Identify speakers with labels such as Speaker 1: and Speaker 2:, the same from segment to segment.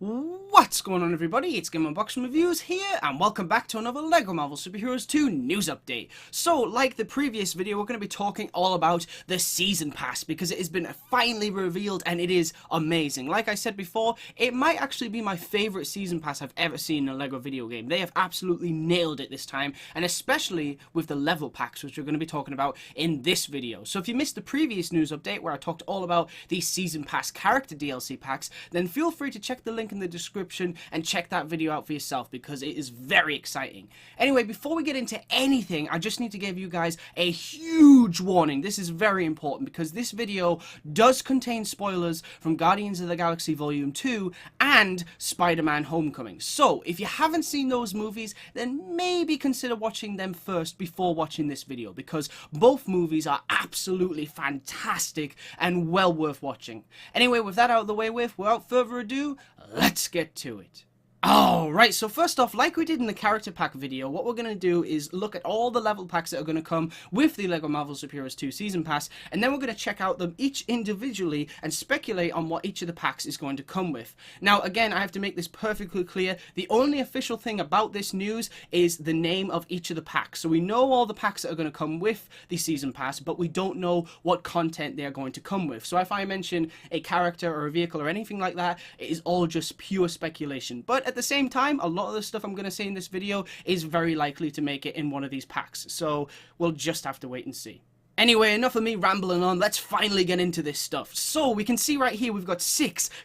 Speaker 1: What's going on, everybody? It's Game Unboxing Reviews here, and welcome back to another LEGO Marvel Superheroes 2 news update. So, like the previous video, we're going to be talking all about the Season Pass, because it has been finally revealed, and it is amazing. Like I said before, it might actually be my favourite Season Pass I've ever seen in a LEGO video game. They have absolutely nailed it this time, and especially with the level packs, which we're going to be talking about in this video. So if you missed the previous news update, where I talked all about the Season Pass character DLC packs, then feel free to check the link in the description and check that video out for yourself, because it is very exciting. Anyway, before we get into anything, I just need to give you guys a huge warning. This is very important because this video does contain spoilers from Guardians of the Galaxy Volume 2 and Spider-Man Homecoming. So if you haven't seen those movies, then maybe consider watching them first before watching this video, because both movies are absolutely fantastic and well worth watching. Anyway, with that out of the way, without further ado, let's get to it. Alright, so first off, like we did in the character pack video, what we're going to do is look at all the level packs that are going to come with the LEGO Marvel Superheroes 2 Season Pass, and then we're going to check out them each individually and speculate on what each of the packs is going to come with. Now, again, I have to make this perfectly clear, the only official thing about this news is the name of each of the packs. So we know all the packs that are going to come with the Season Pass, but we don't know what content they are going to come with. So if I mention a character or a vehicle or anything like that, it is all just pure speculation. But at the same time, a lot of the stuff I'm going to say in this video is very likely to make it in one of these packs, so we'll just have to wait and see. Anyway, enough of me rambling on, let's finally get into this stuff. So, we can see right here we've got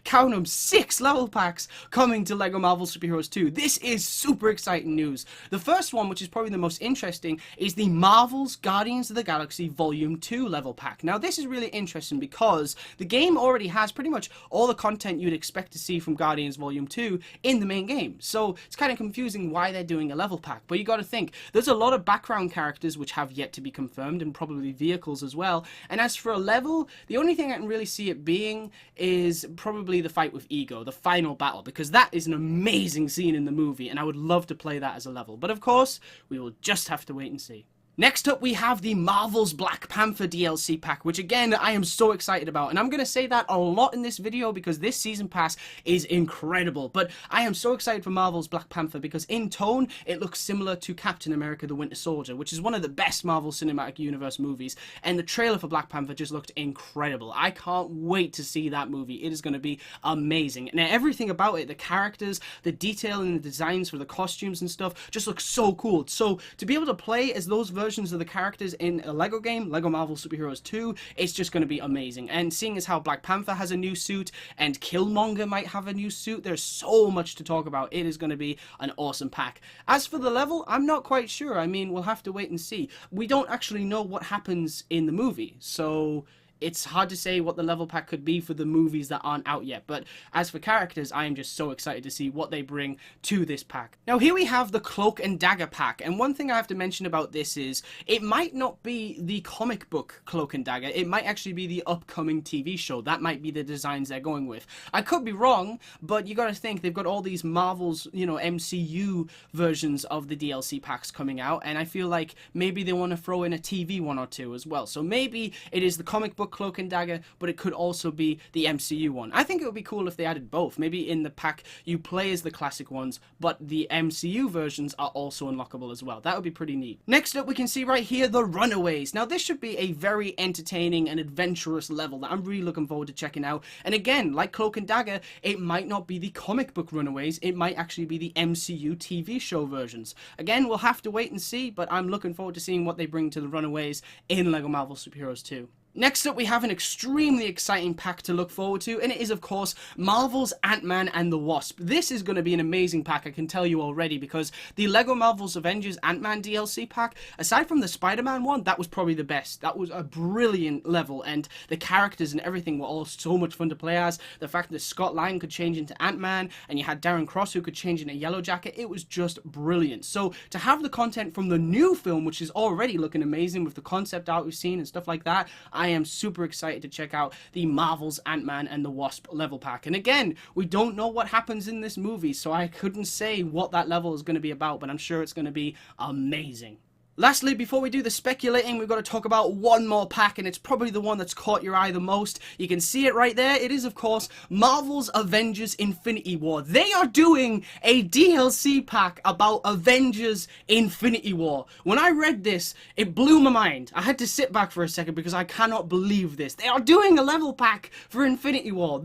Speaker 1: count them, 6 level packs coming to LEGO Marvel Superheroes 2. This is super exciting news. The first one, which is probably the most interesting, is the Marvel's Guardians of the Galaxy Volume 2 level pack. Now, this is really interesting because the game already has pretty much all the content you'd expect to see from Guardians Volume 2 in the main game. So, it's kind of confusing why they're doing a level pack. But you got to think, there's a lot of background characters which have yet to be confirmed, and probably vehicles as well. And as for a level, the only thing I can really see it being is probably the fight with Ego, the final battle, because that is an amazing scene in the movie, and I would love to play that as a level. But of course, we will just have to wait and see. Next up, we have the Marvel's Black Panther DLC pack, which again, I am so excited about. And I'm going to say that a lot in this video because this Season Pass is incredible. But I am so excited for Marvel's Black Panther because in tone, it looks similar to Captain America the Winter Soldier, which is one of the best Marvel Cinematic Universe movies. And the trailer for Black Panther just looked incredible. I can't wait to see that movie. It is going to be amazing. And everything about it, the characters, the detail and the designs for the costumes and stuff, just looks so cool. So to be able to play as those versions of the characters in a LEGO game, LEGO Marvel Superheroes 2, it's just going to be amazing. And seeing as how Black Panther has a new suit and Killmonger might have a new suit, there's so much to talk about. It is going to be an awesome pack. As for the level, I'm not quite sure. I mean, we'll have to wait and see. We don't actually know what happens in the movie, so it's hard to say what the level pack could be for the movies that aren't out yet. But as for characters, I am just so excited to see what they bring to this pack. Now here we have the Cloak and Dagger pack, and one thing I have to mention about this is it might not be the comic book Cloak and Dagger. It might actually be the upcoming TV show. That might be the designs they're going with. I could be wrong, but you gotta think they've got all these Marvel's, you know, MCU versions of the DLC packs coming out, and I feel like maybe they want to throw in a TV one or two as well. So maybe it is the comic book Cloak and Dagger, but it could also be the MCU one. I think it would be cool if they added both. Maybe in the pack you play as the classic ones, but the MCU versions are also unlockable as well. That would be pretty neat. Next up, we can see right here the Runaways. Now this should be a very entertaining and adventurous level that I'm really looking forward to checking out. And again, like Cloak and Dagger, it might not be the comic book Runaways, it might actually be the MCU TV show versions. Again, we'll have to wait and see, but I'm looking forward to seeing what they bring to the Runaways in LEGO Marvel Superheroes 2. Next up, we have an extremely exciting pack to look forward to, and it is, of course, Marvel's Ant-Man and the Wasp. This is going to be an amazing pack, I can tell you already, because the LEGO Marvel's Avengers Ant-Man DLC pack, aside from the Spider-Man one, that was probably the best. That was a brilliant level, and the characters and everything were all so much fun to play as. The fact that Scott Lang could change into Ant-Man, and you had Darren Cross who could change into Yellow Jacket, it was just brilliant. So, to have the content from the new film, which is already looking amazing with the concept art we've seen and stuff like that, I am super excited to check out the Marvel's Ant-Man and the Wasp level pack. And again, we don't know what happens in this movie, so I couldn't say what that level is going to be about, but I'm sure it's going to be amazing. Lastly, before we do the speculating, we've got to talk about one more pack, and it's probably the one that's caught your eye the most. You can see it right there. It is, of course, Marvel's Avengers Infinity War. They are doing a DLC pack about Avengers Infinity War. When I read this, it blew my mind. I had to sit back for a second because I cannot believe this. They are doing a level pack for Infinity War,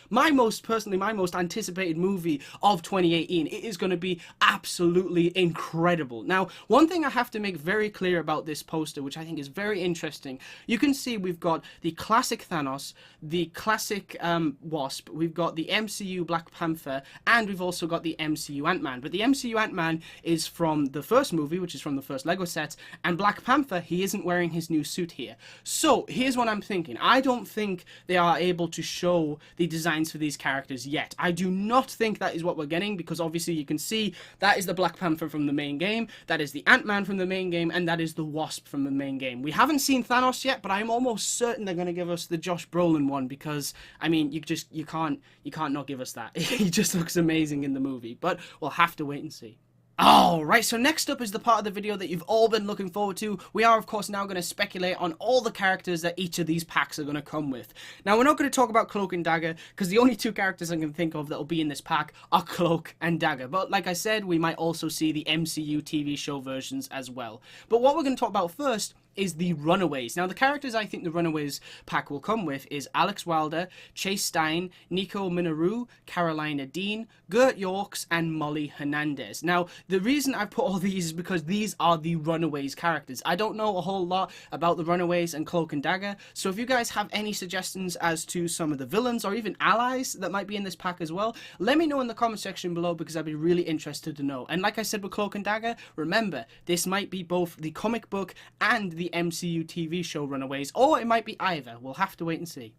Speaker 1: my most anticipated movie of 2018. It is going to be absolutely incredible. Now, one thing I have to make very clear about this poster, which I think is very interesting, you can see we've got the classic Thanos, the classic Wasp, we've got the MCU Black Panther, and we've also got the MCU Ant-Man. But the MCU Ant-Man is from the first movie, which is from the first Lego set, and Black Panther, he isn't wearing his new suit here. So here's what I'm thinking. I don't think they are able to show the designs for these characters yet. I do not think that is what we're getting, because obviously you can see that is the Black Panther from the main game, that is the Ant-Man from the main game, and that is the Wasp from the main game. We haven't seen Thanos yet, but I'm almost certain they're going to give us the Josh Brolin one, because I mean, you can't not give us that. He just looks amazing in the movie, but we'll have to wait and see. Alright, so next up is the part of the video that you've all been looking forward to. We are, of course, now going to speculate on all the characters that each of these packs are going to come with. Now, we're not going to talk about Cloak and Dagger, because the only two characters I can think of that will be in this pack are Cloak and Dagger. But like I said, we might also see the MCU TV show versions as well. But what we're going to talk about first is the Runaways. Now, the characters I think the Runaways pack will come with is Alex Wilder, Chase Dyne, Nico Minoru, Carolina Dean, Gert Yorks, and Molly Hernandez. Now, the reason I put all these is because these are the Runaways characters. I don't know a whole lot about the Runaways and Cloak and Dagger, so if you guys have any suggestions as to some of the villains or even allies that might be in this pack as well, let me know in the comment section below, because I'd be really interested to know. And like I said with Cloak and Dagger, remember, this might be both the comic book and the MCU TV show Runaways, or it might be either. We'll have to wait and see.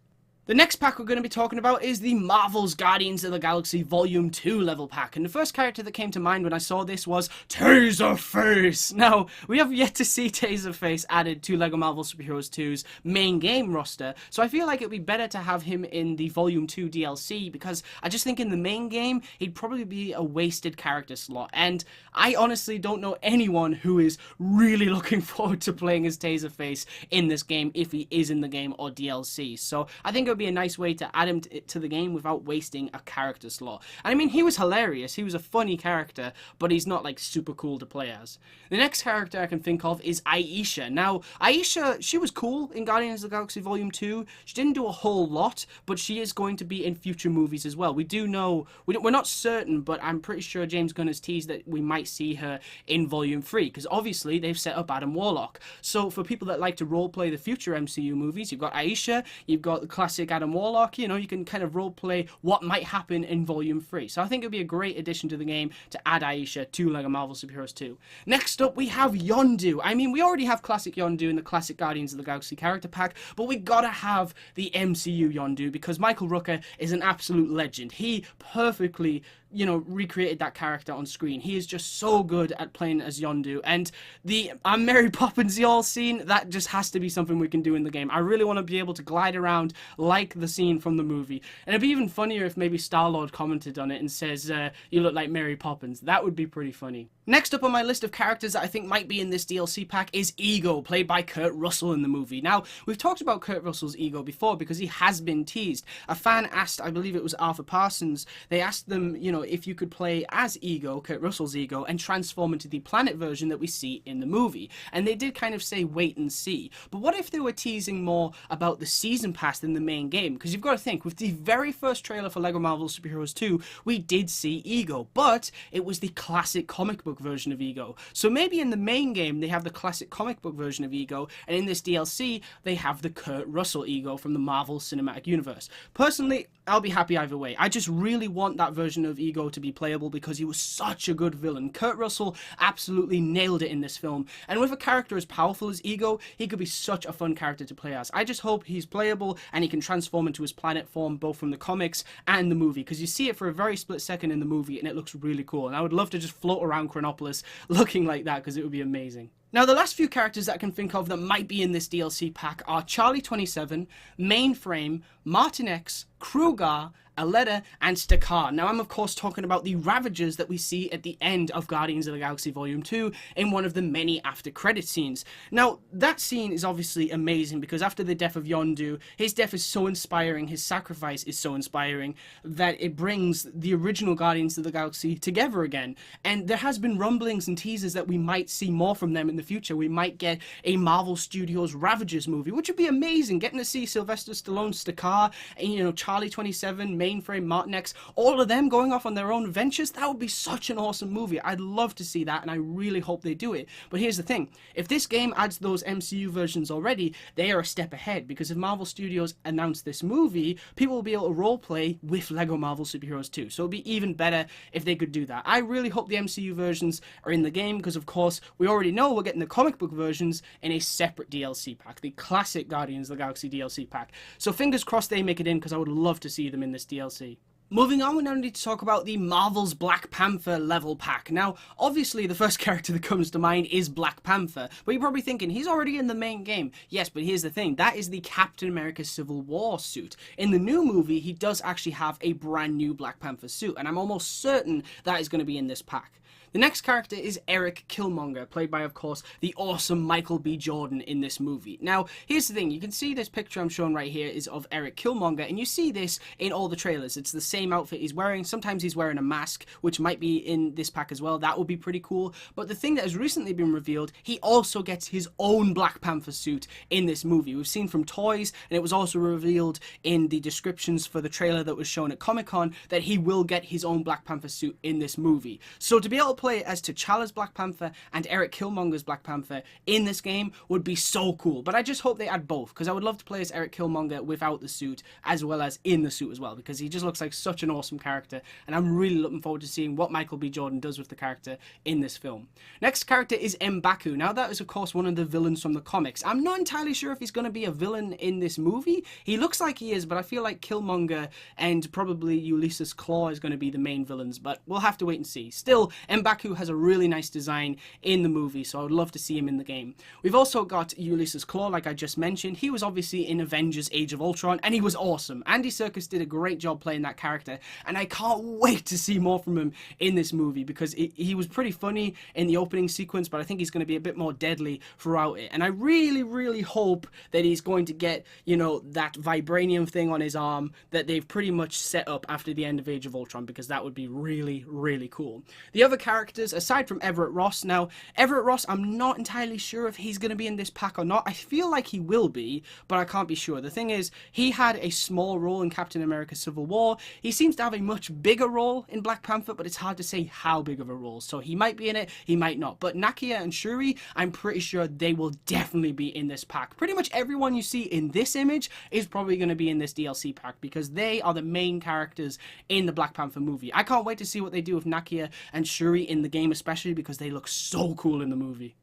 Speaker 1: The next pack we're going to be talking about is the Marvel's Guardians of the Galaxy Volume 2 level pack, and the first character that came to mind when I saw this was Taserface. Now, we have yet to see Taserface added to LEGO Marvel Super Heroes 2's main game roster, so I feel like it would be better to have him in the Volume 2 DLC, because I just think in the main game, he'd probably be a wasted character slot, and I honestly don't know anyone who is really looking forward to playing as Taserface in this game, if he is in the game or DLC, so I think would be a nice way to add him to the game without wasting a character slot. And I mean, he was hilarious, he was a funny character, but he's not like super cool to play as. The next character I can think of is Aisha. Now, Aisha, she was cool in Guardians of the Galaxy Volume 2. She didn't do a whole lot, but she is going to be in future movies as well. We do know, we're not certain, but I'm pretty sure James Gunn has teased that we might see her in Volume 3, because obviously they've set up Adam Warlock. So for people that like to roleplay the future MCU movies, you've got Aisha, you've got the classic Adam Warlock, you know, you can kind of roleplay what might happen in Volume 3. So I think it would be a great addition to the game to add Aisha to LEGO Marvel Super Heroes 2. Next up, we have Yondu. I mean, we already have classic Yondu in the classic Guardians of the Galaxy character pack, but we gotta have the MCU Yondu, because Michael Rooker is an absolute legend. He perfectly, you know, recreated that character on screen. He is just so good at playing as Yondu, and the I'm Mary Poppins y'all scene, that just has to be something we can do in the game. I really want to be able to glide around like the scene from the movie, and it'd be even funnier if maybe Star-Lord commented on it and says, you look like Mary Poppins. That would be pretty funny. Next up on my list of characters that I think might be in this DLC pack is Ego, played by Kurt Russell in the movie. Now, we've talked about Kurt Russell's Ego before because he has been teased. A fan asked, I believe it was Arthur Parsons, they asked them, you know, if you could play as Ego, Kurt Russell's Ego, and transform into the planet version that we see in the movie. And they did kind of say wait and see. But what if they were teasing more about the season pass than the main game? Because you've got to think, with the very first trailer for LEGO Marvel Super Heroes 2, we did see Ego, but it was the classic comic book version of Ego. So maybe in the main game they have the classic comic book version of Ego, and in this DLC they have the Kurt Russell Ego from the Marvel Cinematic Universe. Personally, I'll be happy either way. I just really want that version of Ego to be playable because he was such a good villain. Kurt Russell absolutely nailed it in this film, and with a character as powerful as Ego, he could be such a fun character to play as. I just hope he's playable and he can transform into his planet form both from the comics and the movie, because you see it for a very split second in the movie and it looks really cool, and I would love to just float around Chronopolis looking like that because it would be amazing. Now, the last few characters that I can think of that might be in this DLC pack are Charlie 27, Mainframe, Martin X, Krugar, a letter, and Sakaar. Now, I'm of course talking about the Ravagers that we see at the end of Guardians of the Galaxy Volume 2 in one of the many after-credit scenes. Now, that scene is obviously amazing because after the death of Yondu, his death is so inspiring, his sacrifice is so inspiring, that it brings the original Guardians of the Galaxy together again. And there has been rumblings and teasers that we might see more from them in the future. We might get a Marvel Studios Ravagers movie, which would be amazing, getting to see Sylvester Stallone, Sakaar, and, Charlie 27, Mainframe, Martin X, all of them going off on their own ventures. That would be such an awesome movie. I'd love to see that, and I really hope they do it. But here's the thing, if this game adds those MCU versions already, they are a step ahead, because if Marvel Studios announce this movie, people will be able to roleplay with LEGO Marvel Superheroes 2, so it'd be even better if they could do that. I really hope the MCU versions are in the game, because of course, we already know we're getting the comic book versions in a separate DLC pack, the classic Guardians of the Galaxy DLC pack. So fingers crossed they make it in, because I would love to see them in this DLC. Moving on, we now need to talk about the Marvel's Black Panther level pack. Now, obviously, the first character that comes to mind is Black Panther, but you're probably thinking, he's already in the main game. Yes, but here's the thing, that is the Captain America Civil War suit. In the new movie, he does actually have a brand new Black Panther suit, and I'm almost certain that is going to be in this pack. The next character is Eric Killmonger, played by, of course, the awesome Michael B. Jordan in this movie. Now, here's the thing, you can see this picture I'm showing right here is of Eric Killmonger, and you see this in all the trailers. It's the same outfit he's wearing. Sometimes he's wearing a mask, which might be in this pack as well. That would be pretty cool. But the thing that has recently been revealed, he also gets his own Black Panther suit in this movie. We've seen from toys, and it was also revealed in the descriptions for the trailer that was shown at Comic-Con that he will get his own Black Panther suit in this movie. So to be able to play as T'Challa's Black Panther and Eric Killmonger's Black Panther in this game would be so cool. But I just hope they add both, because I would love to play as Eric Killmonger without the suit as well as in the suit as well, because he just looks like such an awesome character, and I'm really looking forward to seeing what Michael B. Jordan does with the character in this film. Next character is Mbaku. Now, that is of course one of the villains from the comics. I'm not entirely sure if he's going to be a villain in this movie. He looks like he is, but I feel like Killmonger and probably Ulysses Klaw is going to be the main villains, but we'll have to wait and see. Still, Mbaku has a really nice design in the movie, so I would love to see him in the game. We've also got Ulysses Klaw, like I just mentioned. He was obviously in Avengers Age of Ultron, and he was awesome. Andy Serkis did a great job playing that character, and I can't wait to see more from him in this movie, because he was pretty funny in the opening sequence, but I think he's going to be a bit more deadly throughout it. And I really, really hope that he's going to get, that vibranium thing on his arm that they've pretty much set up after the end of Age of Ultron, because that would be really, really cool. The other characters, aside from Everett Ross. Now, Everett Ross, I'm not entirely sure if he's going to be in this pack or not. I feel like he will be, but I can't be sure. The thing is, he had a small role in Captain America Civil War. He seems to have a much bigger role in Black Panther, but it's hard to say how big of a role. So he might be in it, he might not. But Nakia and Shuri, I'm pretty sure they will definitely be in this pack. Pretty much everyone you see in this image is probably going to be in this DLC pack, because they are the main characters in the Black Panther movie. I can't wait to see what they do with Nakia and Shuri in the game, especially because they look so cool in the movie.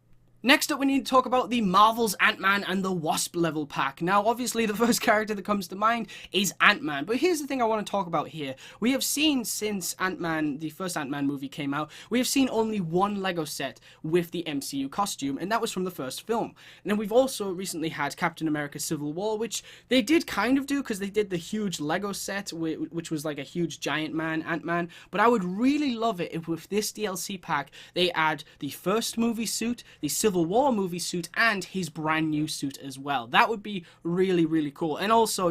Speaker 1: Next up, we need to talk about the Marvel's Ant-Man and the Wasp level pack. Now, obviously, the first character that comes to mind is Ant-Man, but here's the thing I want to talk about here. We have seen, since Ant-Man, the first Ant-Man movie came out, we have seen only one Lego set with the MCU costume, and that was from the first film. And then we've also recently had Captain America Civil War, which they did kind of do, because they did the huge Lego set, which was like a huge giant man, Ant-Man, but I would really love it if with this DLC pack, they add the first movie suit, the Civil War movie suit, and his brand new suit as well. That would be really, really cool. And also,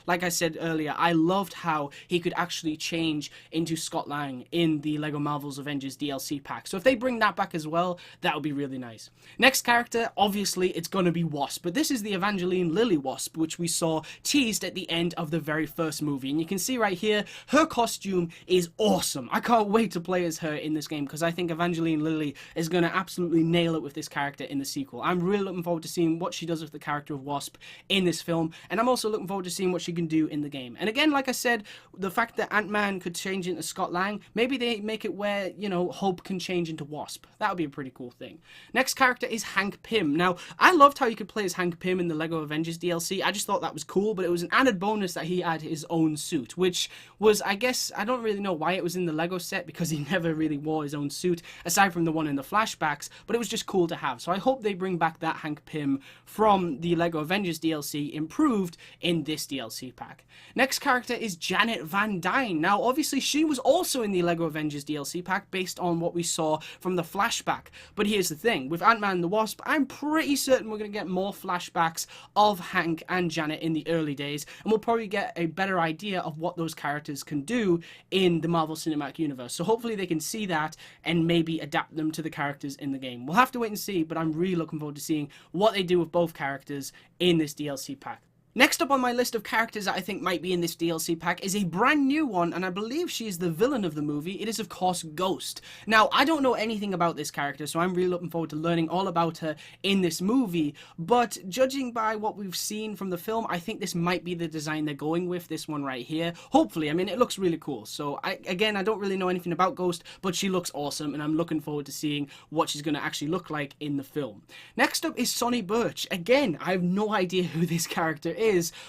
Speaker 1: like I said earlier, I loved how he could actually change into Scott Lang in the LEGO Marvel's Avengers DLC pack. So if they bring that back as well, that would be really nice. Next character, obviously, it's going to be Wasp, but this is the Evangeline Lilly Wasp, which we saw teased at the end of the very first movie. And you can see right here, her costume is awesome. I can't wait to play as her in this game, because I think Evangeline Lilly is going to absolutely nail it with this character in the sequel. I'm really looking forward to seeing what she does with the character of Wasp in this film, and I'm also looking forward to seeing what she can do in the game. And again, like I said, the fact that Ant-Man could change into Scott Lang, maybe they make it where, Hope can change into Wasp. That would be a pretty cool thing. Next character is Hank Pym. Now, I loved how you could play as Hank Pym in the LEGO Avengers DLC. I just thought that was cool, but it was an added bonus that he had his own suit, which was, I guess, I don't really know why it was in the LEGO set, because he never really wore his own suit, aside from the one in the flashbacks, but it was just cool to have. have. So I hope they bring back that Hank Pym from the LEGO Avengers DLC improved in this DLC pack. Next character is Janet Van Dyne. Now obviously she was also in the LEGO Avengers DLC pack based on what we saw from the flashback. But here's the thing, with Ant-Man and the Wasp, I'm pretty certain we're going to get more flashbacks of Hank and Janet in the early days, and we'll probably get a better idea of what those characters can do in the Marvel Cinematic Universe. So hopefully they can see that and maybe adapt them to the characters in the game. We'll have to wait and see, but I'm really looking forward to seeing what they do with both characters in this DLC pack. Next up on my list of characters that I think might be in this DLC pack is a brand new one, and I believe she is the villain of the movie. It is, of course, Ghost. Now, I don't know anything about this character, so I'm really looking forward to learning all about her in this movie, but judging by what we've seen from the film, I think this might be the design they're going with, this one right here. Hopefully, I mean, it looks really cool. So, again, I don't really know anything about Ghost, but she looks awesome, and I'm looking forward to seeing what she's going to actually look like in the film. Next up is Sony Burch. Again, I have no idea who this character is,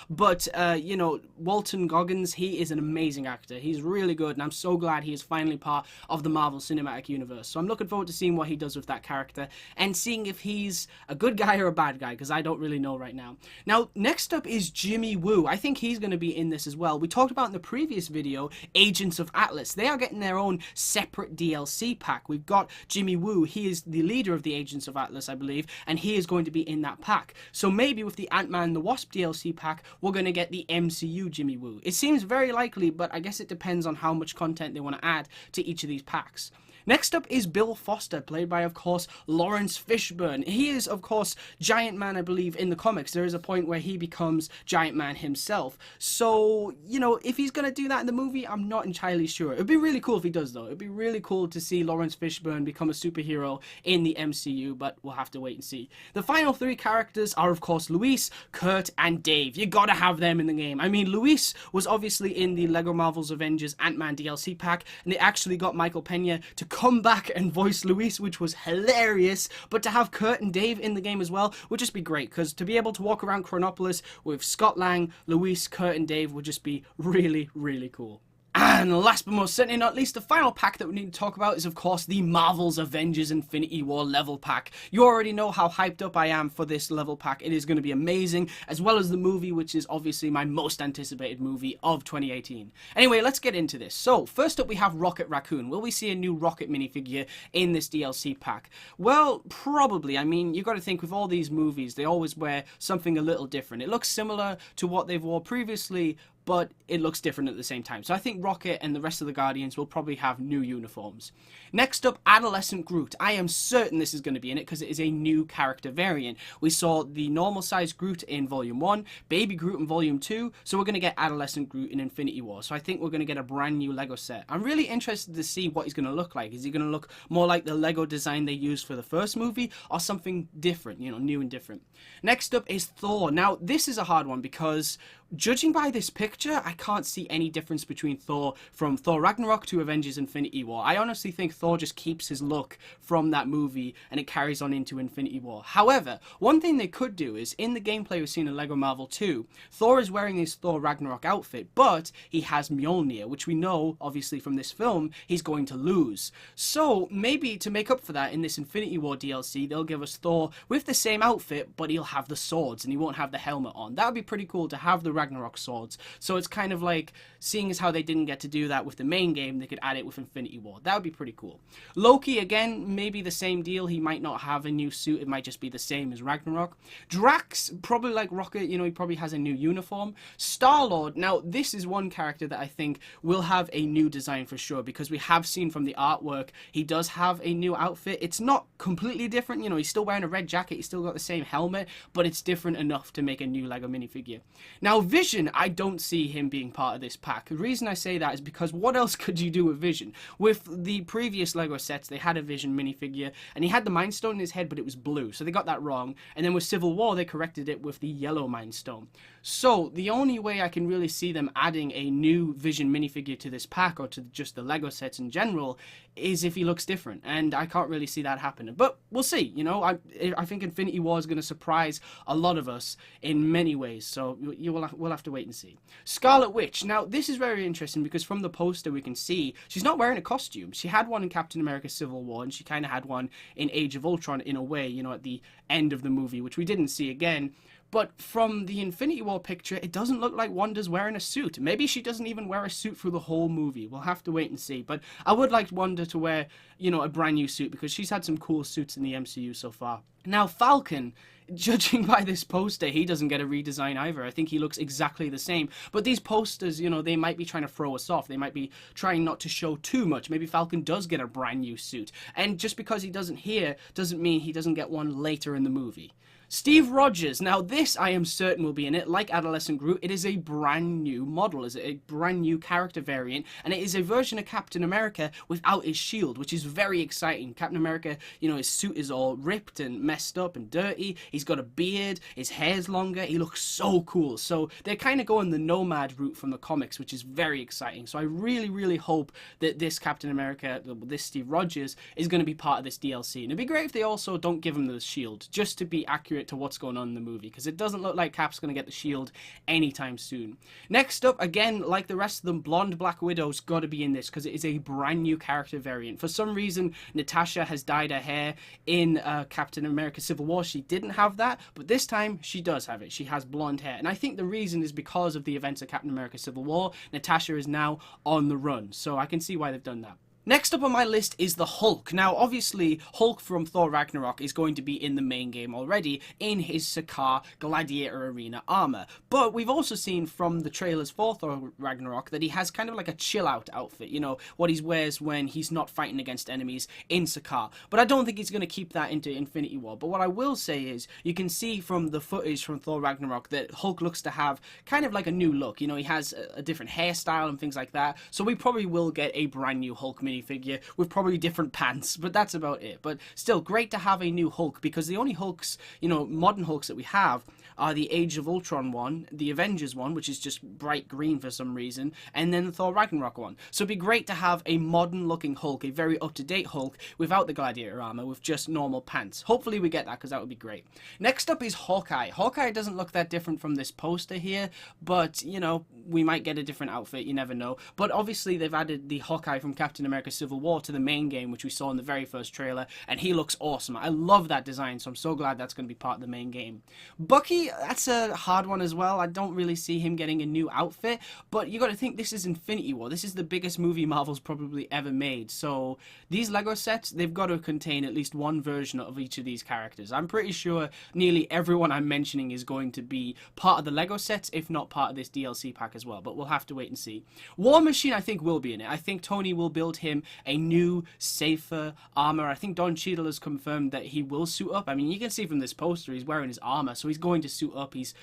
Speaker 1: but you know, Walton Goggins, he is an amazing actor. He's really good, and I'm so glad he is finally part of the Marvel Cinematic Universe. So I'm looking forward to seeing what he does with that character and seeing if he's a good guy or a bad guy, because I don't really know right now. Now, next up is Jimmy Woo. I think he's going to be in this as well. We talked about in the previous video Agents of Atlas. They are getting their own separate DLC pack. We've got Jimmy Woo. He is the leader of the Agents of Atlas, I believe, and he is going to be in that pack. So maybe with the Ant-Man and the Wasp DLC pack, we're going to get the MCU Jimmy Woo. It seems very likely, but I guess it depends on how much content they want to add to each of these packs. Next up is Bill Foster, played by, of course, Lawrence Fishburne. He is, of course, Giant Man, I believe, in the comics. There is a point where he becomes Giant Man himself. So, you know, if he's going to do that in the movie, I'm not entirely sure. It would be really cool if he does, though. It would be really cool to see Lawrence Fishburne become a superhero in the MCU, but we'll have to wait and see. The final three characters are, of course, Luis, Kurt, and Dave. You gotta have them in the game. I mean, Luis was obviously in the LEGO Marvel's Avengers Ant-Man DLC pack, and they actually got Michael Pena to come back and voice Luis, which was hilarious. But to have Kurt and Dave in the game as well would just be great, because to be able to walk around Chronopolis with Scott Lang, Luis, Kurt, and Dave would just be really, really cool. And last but most certainly not least, the final pack that we need to talk about is, of course, the Marvel's Avengers Infinity War level pack. You already know how hyped up I am for this level pack. It is going to be amazing, as well as the movie, which is obviously my most anticipated movie of 2018. Anyway, let's get into this. So, first up we have Rocket Raccoon. Will we see a new Rocket minifigure in this DLC pack? Well, probably. I mean, you got to think with all these movies, they always wear something a little different. It looks similar to what they've worn previously, but it looks different at the same time. So I think Rocket and the rest of the Guardians will probably have new uniforms. Next up, Adolescent Groot. I am certain this is going to be in it because it is a new character variant. We saw the normal size Groot in Volume 1, Baby Groot in Volume 2, so we're going to get Adolescent Groot in Infinity War. So I think we're going to get a brand new Lego set. I'm really interested to see what he's going to look like. Is he going to look more like the Lego design they used for the first movie, or something different, you know, new and different? Next up is Thor. Now, this is a hard one because judging by this picture, I can't see any difference between Thor from Thor Ragnarok to Avengers Infinity War. I honestly think Thor just keeps his look from that movie and it carries on into Infinity War. However, one thing they could do is, in the gameplay we've seen in LEGO Marvel 2, Thor is wearing his Thor Ragnarok outfit, but he has Mjolnir, which we know, obviously from this film, he's going to lose. So, maybe to make up for that in this Infinity War DLC, they'll give us Thor with the same outfit, but he'll have the swords and he won't have the helmet on. That would be pretty cool to have the Ragnarok swords. So it's kind of like, seeing as how they didn't get to do that with the main game, they could add it with Infinity War. That would be pretty cool. Loki, again, maybe the same deal. He might not have a new suit. It might just be the same as Ragnarok. Drax, probably like Rocket, you know, he probably has a new uniform. Star-Lord, now this is one character that I think will have a new design for sure, because we have seen from the artwork, he does have a new outfit. It's not completely different, you know, he's still wearing a red jacket, he's still got the same helmet, but it's different enough to make a new LEGO minifigure. Now, Vision, I don't see him being part of this pack. The reason I say that is because what else could you do with Vision? With the previous LEGO sets, they had a Vision minifigure, and he had the Mind Stone in his head, but it was blue, so they got that wrong. And then with Civil War, they corrected it with the yellow Mind Stone. So the only way I can really see them adding a new Vision minifigure to this pack, or to just the Lego sets in general, is if he looks different, and I can't really see that happening. But we'll see. You know, I think Infinity War is going to surprise a lot of us in many ways, so we'll have to wait and see. Scarlet Witch. Now, this is very interesting because from the poster we can see she's not wearing a costume. She had one in Captain America Civil War, and she kind of had one in Age of Ultron in a way, you know, at the end of the movie, which we didn't see again. But from the Infinity War picture, it doesn't look like Wanda's wearing a suit. Maybe she doesn't even wear a suit through the whole movie. We'll have to wait and see. But I would like Wanda to wear, you know, a brand new suit, because she's had some cool suits in the MCU so far. Now, Falcon, judging by this poster, he doesn't get a redesign either. I think he looks exactly the same. But these posters, you know, they might be trying to throw us off. They might be trying not to show too much. Maybe Falcon does get a brand new suit. And just because he doesn't here doesn't mean he doesn't get one later in the movie. Steve Rogers. Now this I am certain will be in it. Like Adolescent Groot, it is a brand new model, it's a brand new character variant, and it is a version of Captain America without his shield, which is very exciting. Captain America, you know, his suit is all ripped and messed up and dirty. He's got a beard, his hair's longer, he looks so cool. So they're kind of going the Nomad route from the comics, which is very exciting. So I really hope that this Captain America, this Steve Rogers, is going to be part of this DLC. And it'd be great if they also don't give him the shield, just to be accurate to what's going on in the movie, because it doesn't look like Cap's going to get the shield anytime soon. Next up, again, like the rest of them, blonde Black Widow's got to be in this, because it is a brand new character variant. For some reason, Natasha has dyed her hair in Captain America Civil War. She didn't have that, but this time she does have it. She has blonde hair, and I think the reason is because of the events of Captain America Civil War. Natasha is now on the run, so I can see why they've done that. Next up on my list is the Hulk. Now, obviously, Hulk from Thor Ragnarok is going to be in the main game already in his Sakaar Gladiator Arena armor. But we've also seen from the trailers for Thor Ragnarok that he has kind of like a chill-out outfit, you know, what he wears when he's not fighting against enemies in Sakaar. But I don't think he's going to keep that into Infinity War. But what I will say is, you can see from the footage from Thor Ragnarok that Hulk looks to have kind of like a new look. You know, he has a different hairstyle and things like that. So we probably will get a brand new Hulk figure with probably different pants, but that's about it. But still, great to have a new Hulk, because the only Hulks, you know, modern Hulks that we have are the Age of Ultron one, the Avengers one, which is just bright green for some reason, and then the Thor Ragnarok one. So it'd be great to have a modern looking Hulk, a very up-to-date Hulk without the gladiator armor, with just normal pants. Hopefully we get that, because that would be great. Next up is Hawkeye. Hawkeye doesn't look that different from this poster here, but, you know, we might get a different outfit, you never know. But obviously they've added the Hawkeye from Captain America Civil War to the main game, which we saw in the very first trailer, and he looks awesome. I love that design, so I'm so glad that's going to be part of the main game. Bucky, that's a hard one as well. I don't really see him getting a new outfit, but you got to think, this is Infinity War. This is the biggest movie Marvel's probably ever made, so these Lego sets, they've got to contain at least one version of each of these characters. I'm pretty sure nearly everyone I'm mentioning is going to be part of the Lego sets, if not part of this DLC pack as well, but we'll have to wait and see. War Machine, I think, will be in it. I think Tony will build him a new, safer armor. I think Don Cheadle has confirmed that he will suit up. I mean, you can see from this poster, he's wearing his armor, so he's going to suit up. He's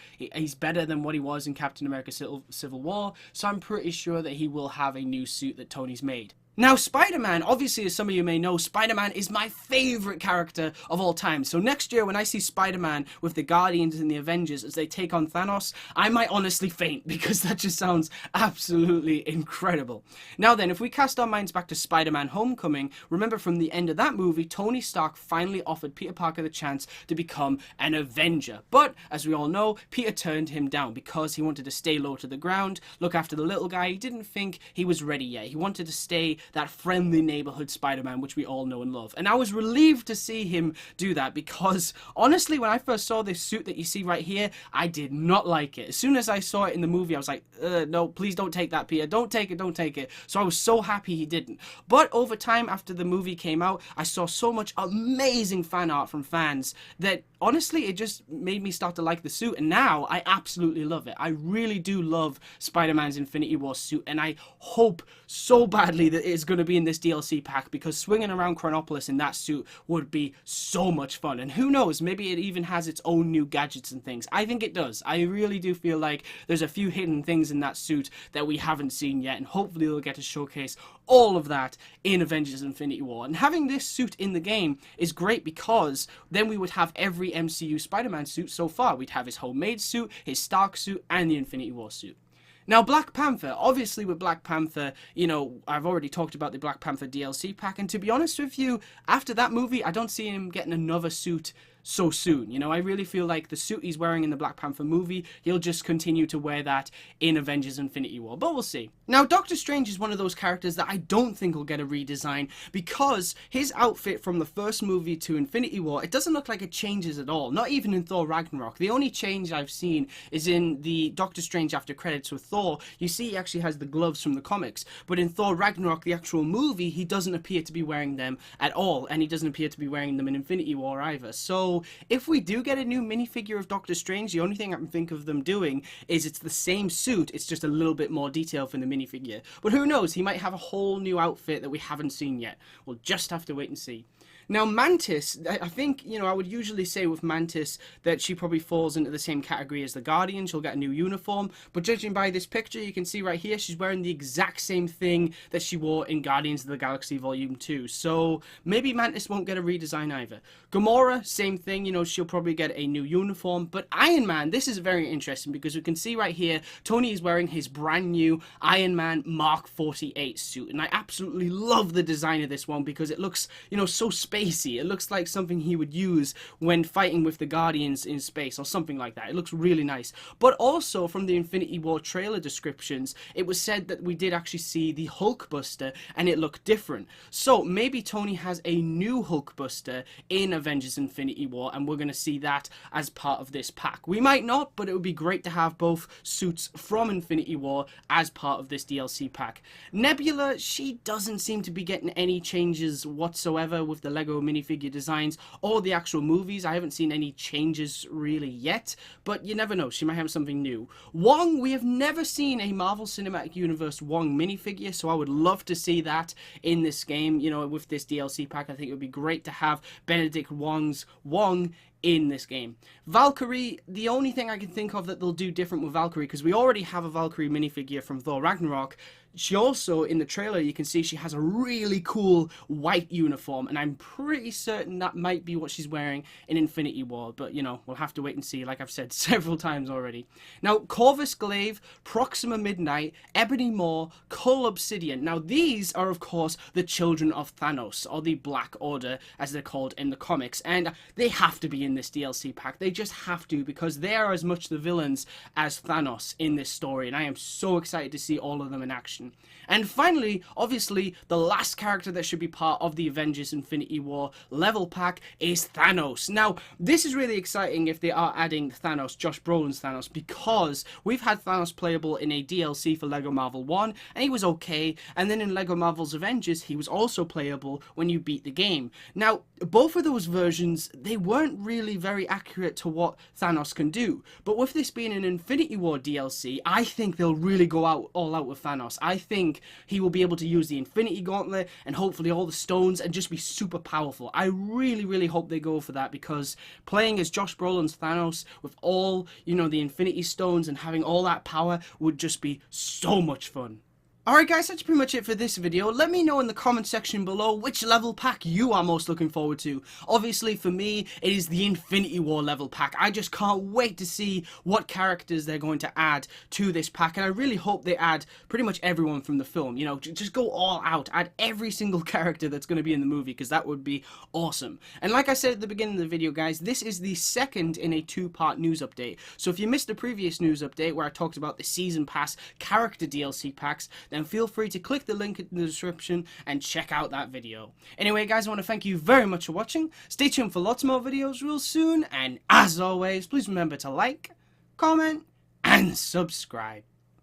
Speaker 1: better than what he was in Captain America Civil War, so I'm pretty sure that he will have a new suit that Tony's made. Now, Spider-Man, obviously, as some of you may know, Spider-Man is my favourite character of all time. So next year, when I see Spider-Man with the Guardians and the Avengers as they take on Thanos, I might honestly faint, because that just sounds absolutely incredible. Now then, if we cast our minds back to Spider-Man Homecoming, remember from the end of that movie, Tony Stark finally offered Peter Parker the chance to become an Avenger. But, as we all know, Peter turned him down because he wanted to stay low to the ground, look after the little guy. He didn't think he was ready yet. He wanted to stay that friendly neighborhood Spider-Man, which we all know and love. And I was relieved to see him do that, because honestly, when I first saw this suit that you see right here, I did not like it. As soon as I saw it in the movie, I was like, no, please don't take that, Peter. Don't take it, don't take it. So I was so happy he didn't. But over time, after the movie came out, I saw so much amazing fan art from fans that honestly, it just made me start to like the suit, and now I absolutely love it. I really do love Spider-Man's Infinity War suit, and I hope so badly that is going to be in this DLC pack, because swinging around Chronopolis in that suit would be so much fun. And who knows, maybe it even has its own new gadgets and things. I think it does. I really do feel like there's a few hidden things in that suit that we haven't seen yet, and hopefully they'll get to showcase all of that in Avengers Infinity War. And having this suit in the game is great, because then we would have every MCU Spider-Man suit so far. We'd have his homemade suit, his Stark suit, and the Infinity War suit. Now, Black Panther, obviously with Black Panther, you know, I've already talked about the Black Panther DLC pack, and to be honest with you, after that movie, I don't see him getting another suit so soon. You know, I really feel like the suit he's wearing in the Black Panther movie, he'll just continue to wear that in Avengers Infinity War, but we'll see. Now, Doctor Strange is one of those characters that I don't think will get a redesign, because his outfit from the first movie to Infinity War, it doesn't look like it changes at all, not even in Thor Ragnarok. The only change I've seen is in the Doctor Strange after credits with Thor. You see he actually has the gloves from the comics, but in Thor Ragnarok, the actual movie, he doesn't appear to be wearing them at all, and he doesn't appear to be wearing them in Infinity War either. So if we do get a new minifigure of Doctor Strange, the only thing I can think of them doing is it's the same suit, it's just a little bit more detail from the minifigure. But who knows, he might have a whole new outfit that we haven't seen yet. We'll just have to wait and see. Now, Mantis, I think, you know, I would usually say with Mantis that she probably falls into the same category as the Guardian. She'll get a new uniform, but judging by this picture, you can see right here, she's wearing the exact same thing that she wore in Guardians of the Galaxy Volume 2. So maybe Mantis won't get a redesign either. Gamora, same thing, you know, she'll probably get a new uniform. But Iron Man, this is very interesting, because we can see right here, Tony is wearing his brand new Iron Man Mark 48 suit. And I absolutely love the design of this one, because it looks, you know, so spacey. It looks like something he would use when fighting with the Guardians in space or something like that. It looks really nice. But also from the Infinity War trailer descriptions, it was said that we did actually see the Hulkbuster and it looked different. So maybe Tony has a new Hulkbuster in Avengers Infinity War, and we're going to see that as part of this pack. We might not, but it would be great to have both suits from Infinity War as part of this DLC pack. Nebula, she doesn't seem to be getting any changes whatsoever with the Lego minifigure designs or the actual movies. I haven't seen any changes really yet, but you never know, she might have something new. Wong, we have never seen a Marvel Cinematic Universe Wong minifigure, so I would love to see that in this game. You know, with this DLC pack, I think it would be great to have Benedict Wong's Wong in this game. Valkyrie, the only thing I can think of that they'll do different with Valkyrie, because we already have a Valkyrie minifigure from Thor Ragnarok, she also, in the trailer, you can see she has a really cool white uniform, and I'm pretty certain that might be what she's wearing in Infinity War, but, you know, we'll have to wait and see, like I've said several times already. Now, Corvus Glaive, Proxima Midnight, Ebony Maw, Cull Obsidian. Now, these are, of course, the children of Thanos, or the Black Order, as they're called in the comics, and they have to be in this DLC pack. They just have to, because they are as much the villains as Thanos in this story, and I am so excited to see all of them in action. And finally, obviously, the last character that should be part of the Avengers Infinity War level pack is Thanos. Now, this is really exciting if they are adding Thanos, Josh Brolin's Thanos, because we've had Thanos playable in a DLC for LEGO Marvel 1, and he was okay, and then in LEGO Marvel's Avengers, he was also playable when you beat the game. Now, both of those versions, they weren't really very accurate to what Thanos can do, but with this being an Infinity War DLC, I think they'll really go all out with Thanos. I think he will be able to use the Infinity Gauntlet and hopefully all the stones and just be super powerful. I really, really hope they go for that, because playing as Josh Brolin's Thanos with all, you know, the Infinity Stones and having all that power would just be so much fun. Alright guys, that's pretty much it for this video. Let me know in the comment section below which level pack you are most looking forward to. Obviously for me, it is the Infinity War level pack. I just can't wait to see what characters they're going to add to this pack, and I really hope they add pretty much everyone from the film. You know, just go all out. Add every single character that's going to be in the movie, because that would be awesome. And like I said at the beginning of the video guys, this is the second in a two-part news update. So if you missed the previous news update where I talked about the Season Pass character DLC packs, then feel free to click the link in the description and check out that video. Anyway guys, I want to thank you very much for watching. Stay tuned for lots more videos real soon, and as always, please remember to like, comment, and subscribe.